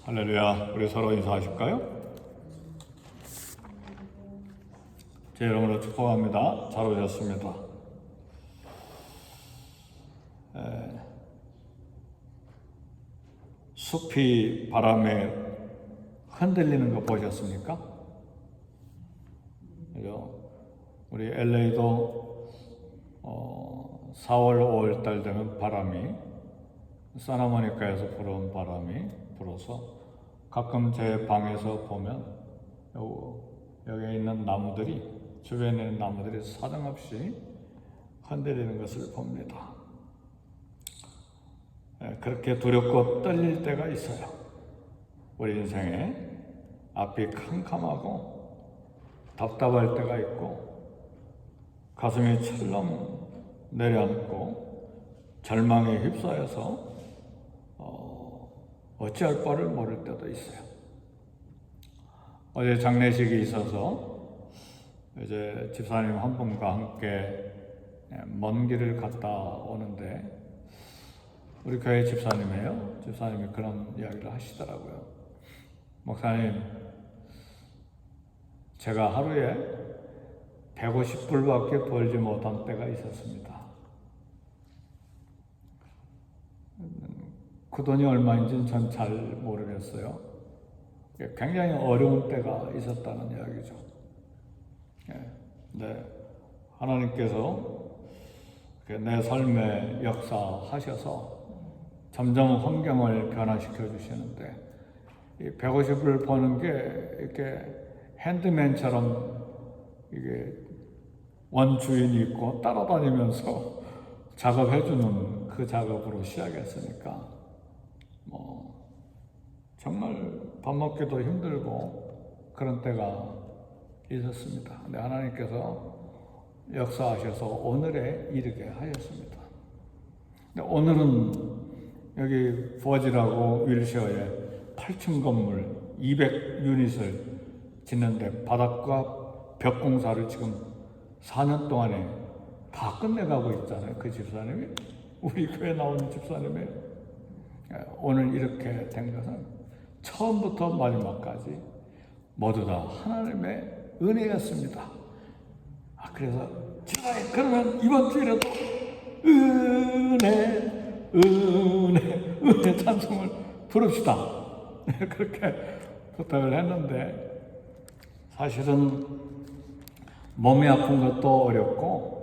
할렐루야. 우리 서로 인사하실까요? 제 이름으로 축복합니다. 잘 오셨습니다. 숲이 바람에 흔들리는 거 보셨습니까? 그죠? 우리 LA도 4월, 5월 달 되면 바람이 사나모니카에서 불어온 바람이 불어서 가끔 제 방에서 보면 여기에 있는 나무들이, 주변에 있는 나무들이 사정없이 흔들리는 것을 봅니다. 그렇게 두렵고 떨릴 때가 있어요. 우리 인생에 앞이 캄캄하고 답답할 때가 있고 가슴이 철렁 내려앉고 절망에 휩싸여서 어찌할 바를 모를 때도 있어요. 어제 장례식이 있어서 이제 집사님 한 분과 함께 먼 길을 갔다 오는데 우리 교회 집사님이에요. 집사님이 그런 이야기를 하시더라고요. 목사님, 제가 하루에 150불밖에 벌지 못한 때가 있었습니다. 그 돈이 얼마인지는 전 잘 모르겠어요. 굉장히 어려운 때가 있었다는 이야기죠. 네, 하나님께서 내 삶에 역사하셔서 점점 환경을 변화시켜 주시는데, 이 150불 버는 게 이렇게 핸드맨처럼 이게 원주인이 있고 따라다니면서 작업해주는 그 작업으로 시작했으니까 정말 밥 먹기도 힘들고 그런 때가 있었습니다. 근데 하나님께서 역사하셔서 오늘에 이르게 하셨습니다. 근데 오늘은 여기 버지라고 윌셔에 8층 건물 200유닛을 짓는데 바닥과 벽 공사를 지금 4년 동안에 다 끝내가고 있잖아요. 그 집사님이, 우리 교회 나오는 집사님이. 오늘 이렇게 된 것은 처음부터 마지막까지 모두 다 하나님의 은혜였습니다. 그래서 집사님, 그러면 이번 주일에도 은혜 찬송을 부릅시다. 그렇게 부탁을 했는데, 사실은 몸이 아픈 것도 어렵고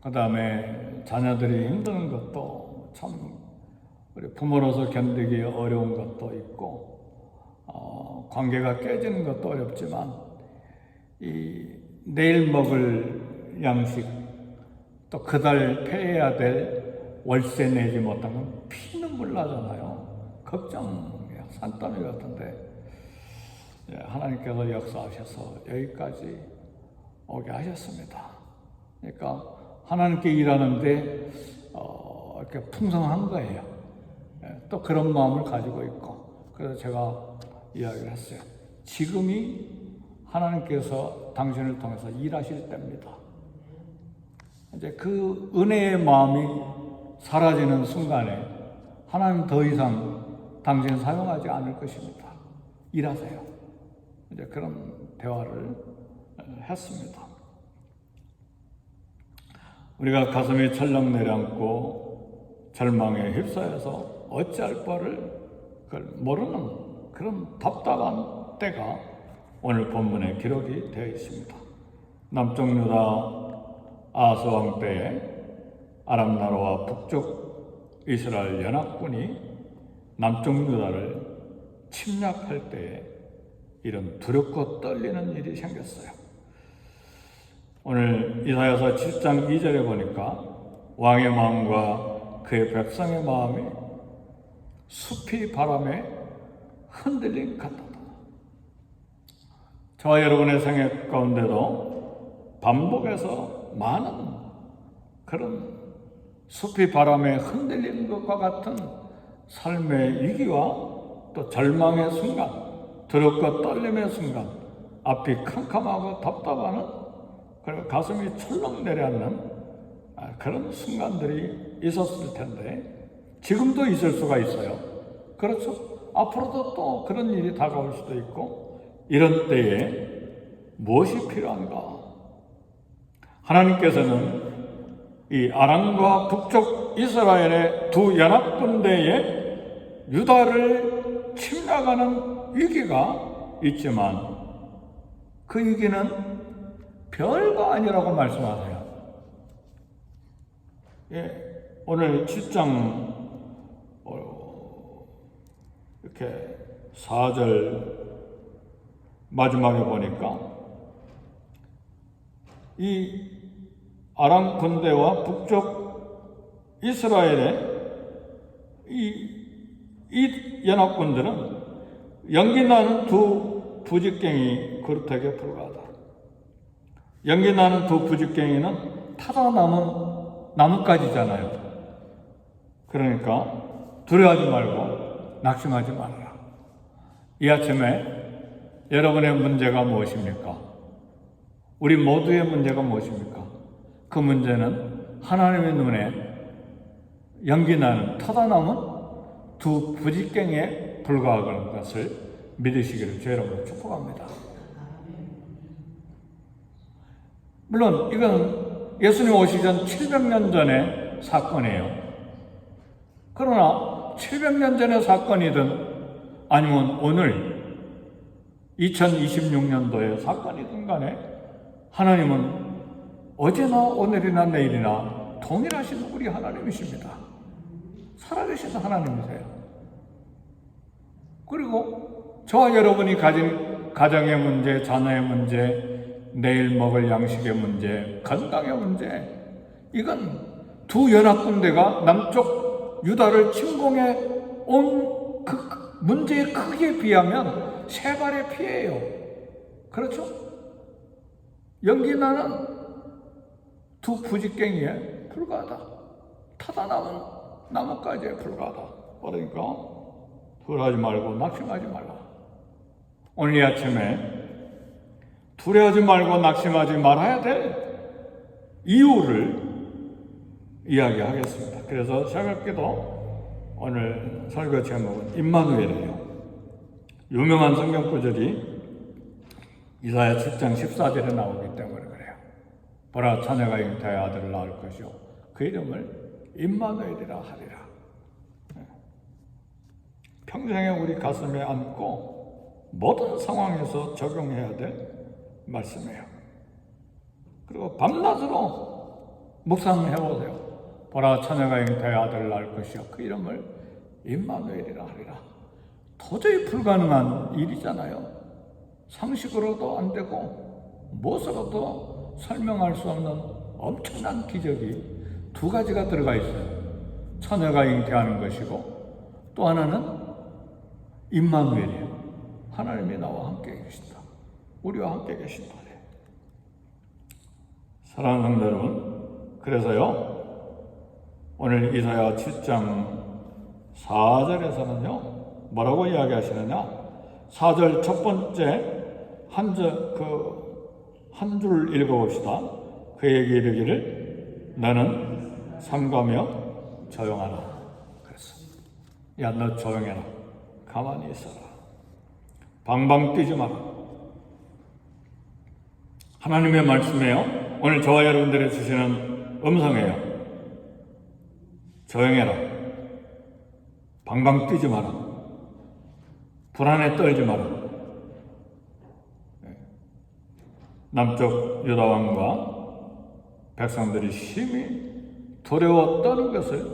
그 다음에 자녀들이 힘드는 것도 참 우리 부모로서 견디기 어려운 것도 있고 관계가 깨지는 것도 어렵지만 이 내일 먹을 양식, 또 그달 패해야 될 월세 내지 못하면 피눈물 나잖아요. 걱정이야, 산더미 같은데 하나님께서 역사하셔서 여기까지 오게 하셨습니다. 그러니까 하나님께 일하는데 이렇게 풍성한 거예요. 또 그런 마음을 가지고 있고, 그래서 제가 이야기를 했어요. 지금이 하나님께서 당신을 통해서 일하실 때입니다. 이제 그 은혜의 마음이 사라지는 순간에 하나님 더 이상 당신 사용하지 않을 것입니다. 일하세요. 이제 그런 대화를 했습니다. 우리가 가슴이 철렁 내려앉고 절망에 휩싸여서 어찌할 바를 모르는 그런 답답한 때가 오늘 본문에 기록이 되어 있습니다. 남쪽 유다 아하스 왕 때에 아람 나라와 북쪽 이스라엘 연합군이 남쪽 유다를 침략할 때에 이런 두렵고 떨리는 일이 생겼어요. 오늘 이사야서 7장 2절에 보니까 왕의 마음과 그의 백성의 마음이 숲이 바람에 흔들린 같다. 저와 여러분의 생애 가운데도 반복해서 많은 그런 숲이 바람에 흔들리는 것과 같은 삶의 위기와 또 절망의 순간, 두렵고 떨림의 순간, 앞이 캄캄하고 답답하는, 그리고 가슴이 철렁 내려앉는 그런 순간들이 있었을 텐데 지금도 있을 수가 있어요. 그렇죠? 앞으로도 또 그런 일이 다가올 수도 있고, 이런 때에 무엇이 필요한가? 하나님께서는 이 아람과 북쪽 이스라엘의 두 연합군대에 유다를 침략하는 위기가 있지만 그 위기는 별거 아니라고 말씀하세요. 오늘 7장 이렇게 4절 마지막에 보니까 이 아람 군대와 북쪽 이스라엘의 이 연합군들은 연기나는 두 부직갱이 그릇하게 불과하다. 연기나는 두 부직갱이는 타다 남은 나뭇가지잖아요. 그러니까 두려워하지 말고 낙심하지 말아라. 이 아침에 여러분의 문제가 무엇입니까? 우리 모두의 문제가 무엇입니까? 그 문제는 하나님의 눈에 연기나는 터다남은 두 부직갱에 불과한 것을 믿으시기를 주 여러분을 축복합니다. 물론 이건 예수님 오시기 전 700년 전의 사건이에요. 그러나 700년 전의 사건이든 아니면 오늘 2026년도의 사건이든 간에 하나님은 어제나 오늘이나 내일이나 동일하신 우리 하나님이십니다. 살아계신 하나님이세요. 그리고 저와 여러분이 가진 가정의 문제, 자녀의 문제, 내일 먹을 양식의 문제, 건강의 문제, 이건 두 연합군대가 남쪽 유다를 침공해 온 그 문제의 크기에 비하면 세 발의 피해예요. 그렇죠? 연기나는 두 부직갱이에 불과하다. 타다 남은 나뭇가지에 불과하다. 그러니까 두려워하지 말고 낙심하지 말라. 오늘 이 아침에 두려워하지 말고 낙심하지 말아야 될 이유를 이야기하겠습니다. 그래서 새벽기도 오늘 설교 제목은 임마누엘이에요. 유명한 성경 구절이 이사야 7장 14절에 나오기 때문에 그래요. 보라, 자녀가 잉태하여 아들을 낳을 것이요 그 이름을 임마누엘이라 하리라. 평생에 우리 가슴에 안고 모든 상황에서 적용해야 될 말씀이에요. 그리고 밤낮으로 묵상해보세요. 보라, 자녀가 잉태하여 아들을 낳을 것이요 그 이름을 임마누엘이라 하리라. 도저히 불가능한 일이잖아요. 상식으로도 안 되고 무엇으로도 설명할 수 없는 엄청난 기적이 두 가지가 들어가 있어요. 처녀가 잉태하는 것이고 또 하나는 임마누엘이에요. 하나님이 나와 함께 계신다. 우리와 함께 계신다. 사랑하는 성도 여러분, 그래서요 오늘 이사야 7장 4절에서는요 뭐라고 이야기하시느냐? 4절 첫 번째 한 줄 읽어봅시다. 그에게 이르기를 너는 삼가며 조용하라. 그랬어. 야, 너 조용해라. 가만히 있어라. 방방 뛰지 마라. 하나님의 말씀이에요. 오늘 저와 여러분들이 주시는 음성이에요. 조용해라. 방방 뛰지 마라. 불안에 떨지 마라. 남쪽 유다 왕과 백성들이 심히 두려워 떠는 것을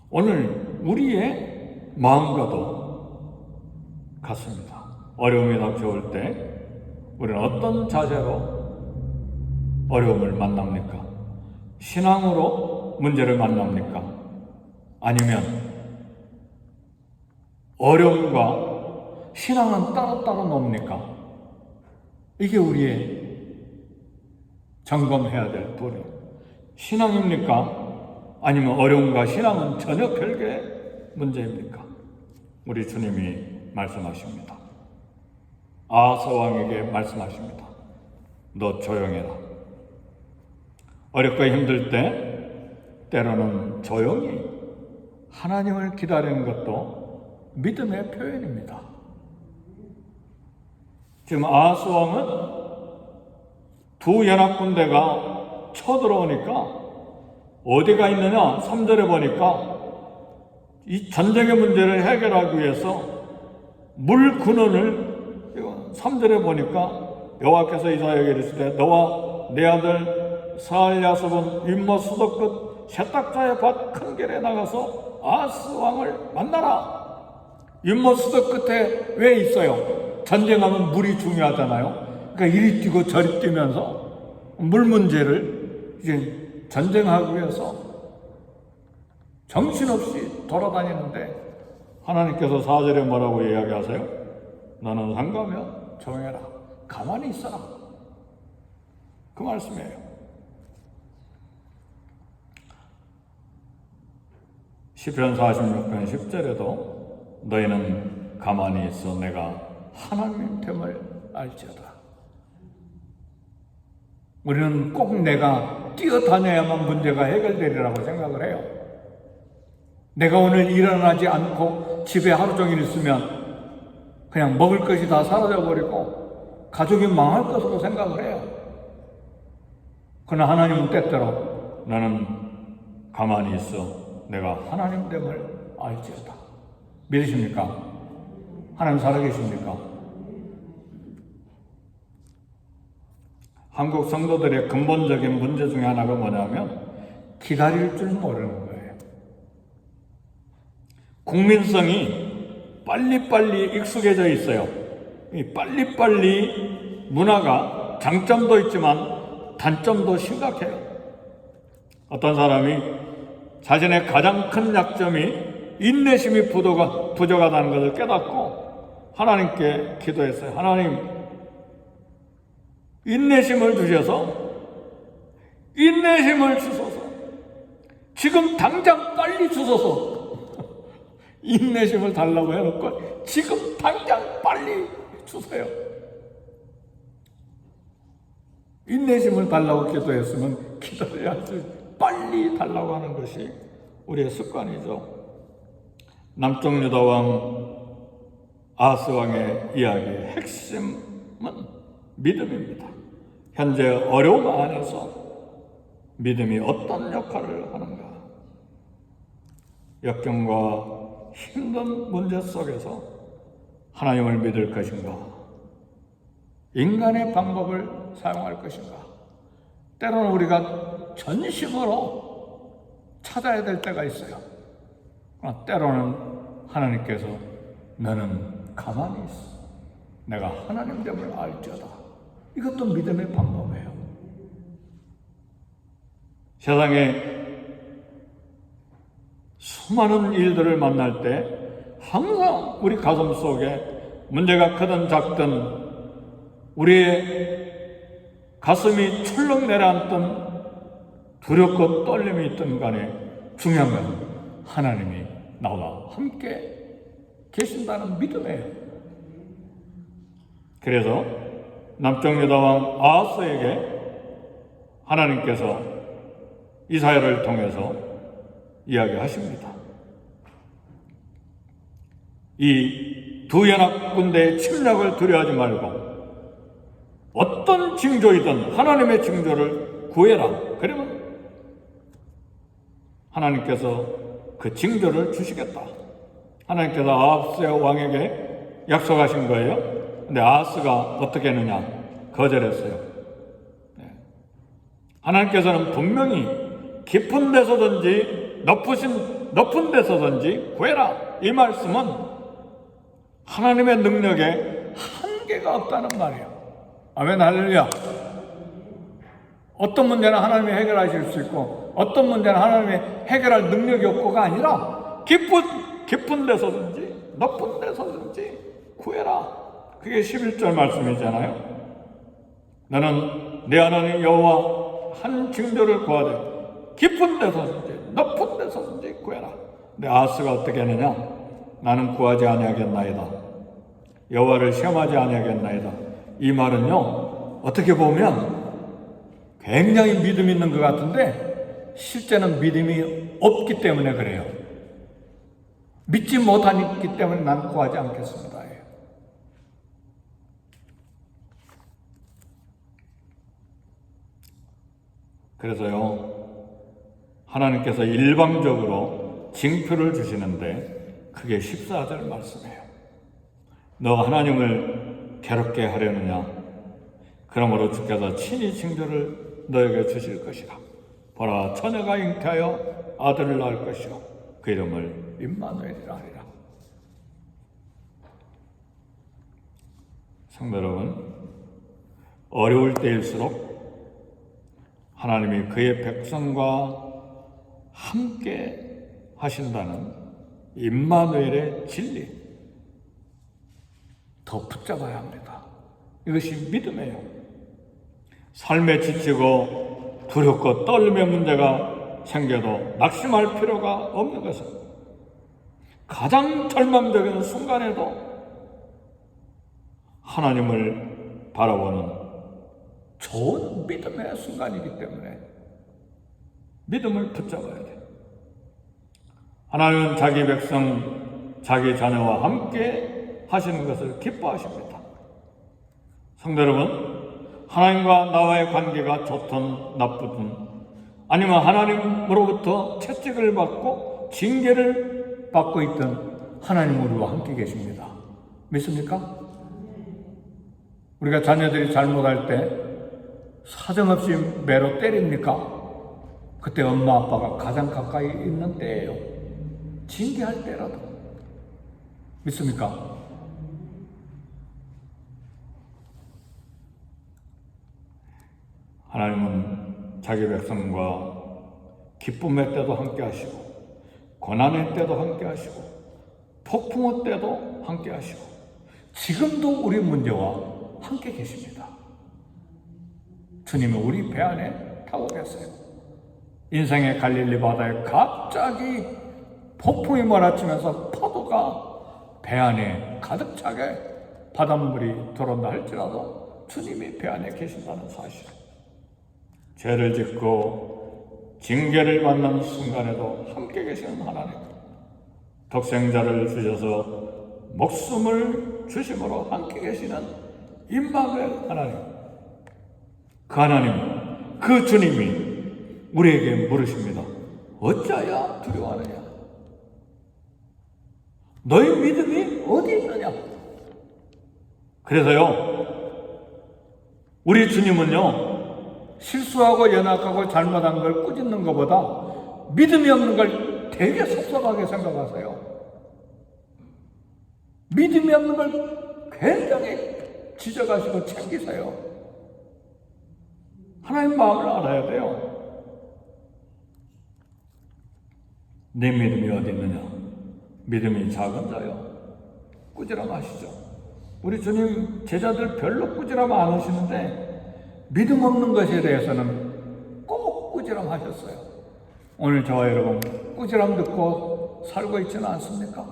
오늘 우리의 마음과도 같습니다. 어려움이 닥쳐올 때 우리는 어떤 자세로 어려움을 만납니까? 신앙으로 문제를 만납니까? 아니면 어려움과 신앙은 따로따로 놉니까? 이게 우리의 점검해야 될 도리예요. 신앙입니까? 아니면 어려움과 신앙은 전혀 별개의 문제입니까? 우리 주님이 말씀하십니다. 아하스 왕에게 말씀하십니다. 너 조용해라. 어렵고 힘들 때 때로는 조용히 하나님을 기다리는 것도 믿음의 표현입니다. 지금 아하스 왕은 두 연합군대가 쳐들어오니까 어디가 있느냐? 3절에 보니까 이 전쟁의 문제를 해결하기 위해서 물 근원을 3절에 보니까 여호와께서 이사야에게 이르시되 너와 내 아들 사알야sob은 윗못 수도 끝 세탁자의 밭 큰 길에 나가서 아하스 왕을 만나라. 윗못 수도 끝에 왜 있어요? 전쟁하면 물이 중요하잖아요. 그러니까 이리 뛰고 저리 뛰면서 물 문제를 이제 전쟁하기 위해서 정신없이 돌아다니는데 하나님께서 4절에 뭐라고 이야기하세요? 너는 상가면 조용해라. 가만히 있어라. 그 말씀이에요. 시편 46편 10절에도 너희는 가만히 있어 내가 하나님 됨을 알지어다. 우리는 꼭 내가 뛰어다녀야만 문제가 해결되리라고 생각을 해요. 내가 오늘 일어나지 않고 집에 하루 종일 있으면 그냥 먹을 것이 다 사라져버리고 가족이 망할 것으로 생각을 해요. 그러나 하나님은 때때로 너는 가만히 있어 내가 하나님 됨을 알지어다. 믿으십니까? 하나님 살아계십니까? 한국 성도들의 근본적인 문제 중에 하나가 뭐냐면 기다릴 줄 모르는 거예요. 국민성이 빨리빨리 익숙해져 있어요. 이 빨리빨리 문화가 장점도 있지만 단점도 심각해요. 어떤 사람이 자신의 가장 큰 약점이 인내심이 부족하다는 것을 깨닫고 하나님께 기도했어요. 하나님, 인내심을 주셔서 인내심을 주소서. 지금 당장 빨리 주소서. 인내심을 달라고 해놓고 지금 당장 빨리 주세요. 인내심을 달라고 기도했으면 기다려야지 빨리 달라고 하는 것이 우리의 습관이죠. 남쪽 유다 왕 아하스 왕의 이야기의 핵심은 믿음입니다. 현재 어려움 안에서 믿음이 어떤 역할을 하는가? 역경과 힘든 문제 속에서 하나님을 믿을 것인가? 인간의 방법을 사용할 것인가? 때로는 우리가 전심으로 찾아야 될 때가 있어요. 때로는 하나님께서 너는 가만히 있어. 내가 하나님 됨을 알지어다. 이것도 믿음의 방법이에요. 세상에 수많은 일들을 만날 때 항상 우리 가슴 속에 문제가 크든 작든 우리의 가슴이 철렁 내려앉던 두렵고 떨림이 있던 간에 중요한 건 하나님이 나와 함께 계신다는 믿음이에요. 그래서 남쪽 유다 왕 아하스에게 하나님께서 이사야를 통해서 이야기하십니다. 이 두 연합 군대의 침략을 두려워하지 말고 어떤 징조이든 하나님의 징조를 구해라. 그러면 하나님께서 그 징조를 주시겠다. 하나님께서 아하스 왕에게 약속하신 거예요. 근데 아하스가 어떻게 했느냐? 거절했어요. 하나님께서는 분명히 깊은 데서든지 높은 데서든지 구해라. 이 말씀은 하나님의 능력에 한계가 없다는 말이에요. 아멘, 할렐루야. 어떤 문제는 하나님이 해결하실 수 있고 어떤 문제는 하나님이 해결할 능력이 없고가 아니라 깊은 데서든지 높은 데서든지 구해라. 그게 11절 말씀이잖아요. 너는 내 하나님 여호와 한 징조를 구하되 깊은 데서든지 높은 데서든지 구해라. 근데 아하스가 어떻게 했느냐? 나는 구하지 아니하겠나이다. 여호와를 시험하지 아니하겠나이다. 이 말은요, 어떻게 보면 굉장히 믿음 있는 것 같은데 실제는 믿음이 없기 때문에 그래요. 믿지 못하기 때문에 난 구하지 않겠습니다. 그래서요, 하나님께서 일방적으로 징표를 주시는데 그게 14절 말씀이에요. 너 하나님을 괴롭게 하려느냐? 그러므로 주께서 친히 징조를 너에게 주실 것이라. 보라, 처녀가 잉태하여 아들을 낳을 것이요 그 이름을 임마누엘이라 하리라. 성도 여러분, 어려울 때일수록 하나님이 그의 백성과 함께 하신다는 임마누엘의 진리 더 붙잡아야 합니다. 이것이 믿음이에요. 삶에 지치고 두렵고 떨림의 문제가 생겨도 낙심할 필요가 없는 것은 가장 절망적인 순간에도 하나님을 바라보는 좋은 믿음의 순간이기 때문에 믿음을 붙잡아야 돼요. 하나님은 자기 백성, 자기 자녀와 함께 하시는 것을 기뻐하십니다. 성도 여러분, 하나님과 나와의 관계가 좋든 나쁘든 아니면 하나님으로부터 채찍을 받고 징계를 받고 있던 하나님 우리와 함께 계십니다. 믿습니까? 우리가 자녀들이 잘못할 때 사정없이 매로 때립니까? 그때 엄마 아빠가 가장 가까이 있는 때예요. 징계할 때라도. 믿습니까? 하나님은 자기 백성과 기쁨의 때도 함께 하시고 고난의 때도 함께 하시고 폭풍의 때도 함께 하시고 지금도 우리 문제와 함께 계십니다. 주님은 우리 배 안에 타고 계세요. 인생의 갈릴리 바다에 갑자기 폭풍이 몰아치면서 파도가 배 안에 가득 차게 바닷물이 들어온다 할지라도 주님이 배 안에 계신다는 사실. 죄를 짓고 징계를 받는 순간에도 함께 계시는 하나님. 독생자를 주셔서 목숨을 주심으로 함께 계시는 임마누엘 하나님. 그 하나님, 그 주님이 우리에게 물으십니다. 어찌하여 두려워하느냐? 너희 믿음이 어디 있느냐? 그래서요, 우리 주님은요, 실수하고 연약하고 잘못한 걸 꾸짖는 것보다 믿음이 없는 걸 되게 섭섭하게 생각하세요. 믿음이 없는 걸 굉장히 지적하시고 챙기세요. 하나님 마음을 알아야 돼요. 내 믿음이 어디 있느냐? 믿음이 작은 자요. 꾸지람 하시죠. 우리 주님 제자들 별로 꾸지람 안 하시는데 믿음 없는 것에 대해서는 꼭 꾸지람 하셨어요. 오늘 저와 여러분 꾸지람 듣고 살고 있지는 않습니까?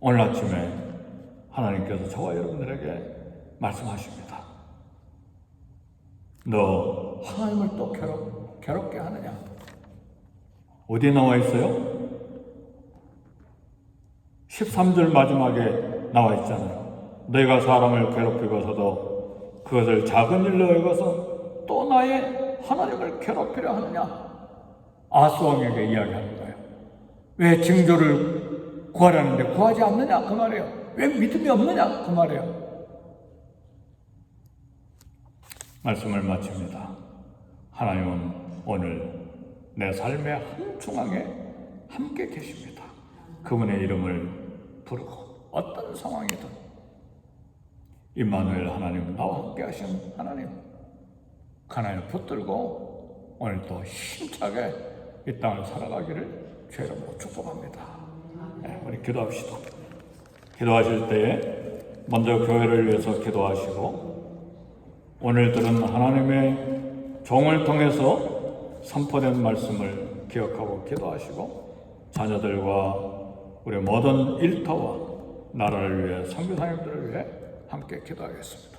오늘 아침에 하나님께서 저와 여러분들에게 말씀하십니다. 너 하나님을 또 괴롭게 하느냐? 어디에 나와 있어요? 13절 마지막에 나와 있잖아요. 너희가 사람을 괴롭히고서도 그것을 작은 일로 여겨서 또 나의 하나님을 괴롭히려 하느냐? 아하스 왕에게 이야기하는 거예요. 왜 징조를 구하라는데 구하지 않느냐? 그 말이에요. 왜 믿음이 없느냐? 그 말이에요. 말씀을 마칩니다. 하나님은 오늘 내 삶의 한중앙에 함께 계십니다. 그분의 이름을 부르고 어떤 상황이든 임마누엘 하나님, 나와 함께 하신 하나님, 하나님을 붙들고 오늘도 힘차게 이 땅을 살아가기를 주의 이름으로 축복합니다. 네, 우리 기도합시다. 기도하실 때에 먼저 교회를 위해서 기도하시고 오늘 들은 하나님의 종을 통해서 선포된 말씀을 기억하고 기도하시고 자녀들과 우리 모든 일터와 나라를 위해 선교사님들을 위해 함께 기도하겠습니다.